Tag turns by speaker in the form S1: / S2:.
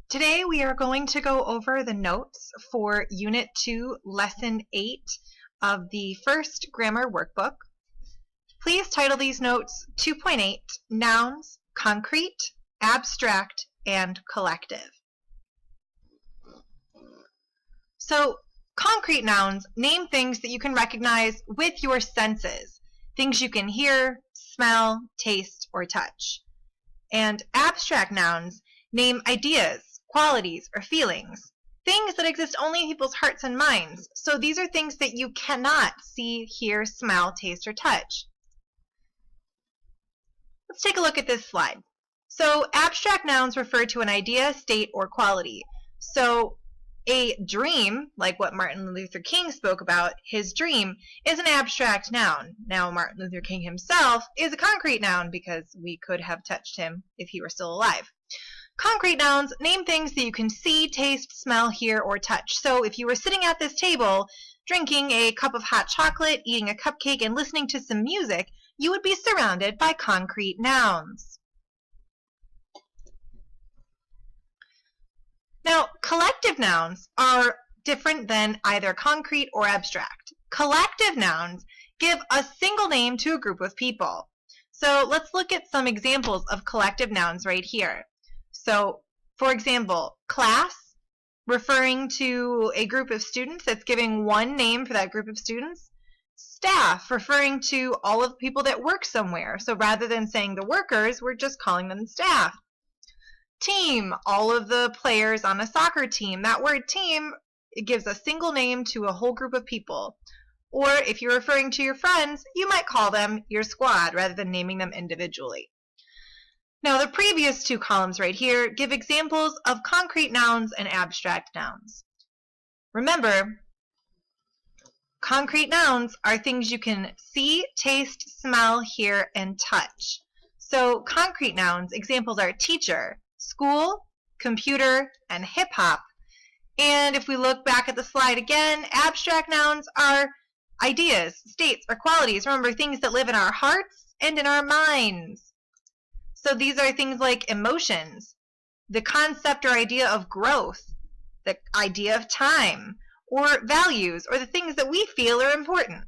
S1: Today we are going to go over the notes for Unit 2, Lesson 8 of the first grammar workbook. Please title these notes 2.8, Nouns, Concrete, Abstract, and Collective. So, concrete nouns name things that you can recognize with your senses, things you can hear, smell, taste, or touch. And abstract nouns name ideas, qualities, or feelings, things that exist only in people's hearts and minds. So these are things that you cannot see, hear, smell, taste, or touch. Let's take a look at this slide. So abstract nouns refer to an idea, state, or quality. So a dream, like what Martin Luther King spoke about, his dream, is an abstract noun. Now, Martin Luther King himself is a concrete noun because we could have touched him if he were still alive. Concrete nouns name things that you can see, taste, smell, hear, or touch. So if you were sitting at this table, drinking a cup of hot chocolate, eating a cupcake, and listening to some music, you would be surrounded by concrete nouns. Now, collective nouns are different than either concrete or abstract. Collective nouns give a single name to a group of people. So let's look at some examples of collective nouns right here. So, for example, class, referring to a group of students that's giving one name for that group of students. Staff, referring to all of the people that work somewhere. So rather than saying the workers, we're just calling them staff. Team, all of the players on a soccer team. That word team, it gives a single name to a whole group of people. Or if you're referring to your friends, you might call them your squad rather than naming them individually. Now, the previous two columns right here give examples of concrete nouns and abstract nouns. Remember, concrete nouns are things you can see, taste, smell, hear, and touch. So concrete nouns, examples are teacher, school, computer, and hip-hop. And if we look back at the slide again, abstract nouns are ideas, states, or qualities. Remember, things that live in our hearts and in our minds. So these are things like emotions, the concept or idea of growth, the idea of time, or values, or the things that we feel are important.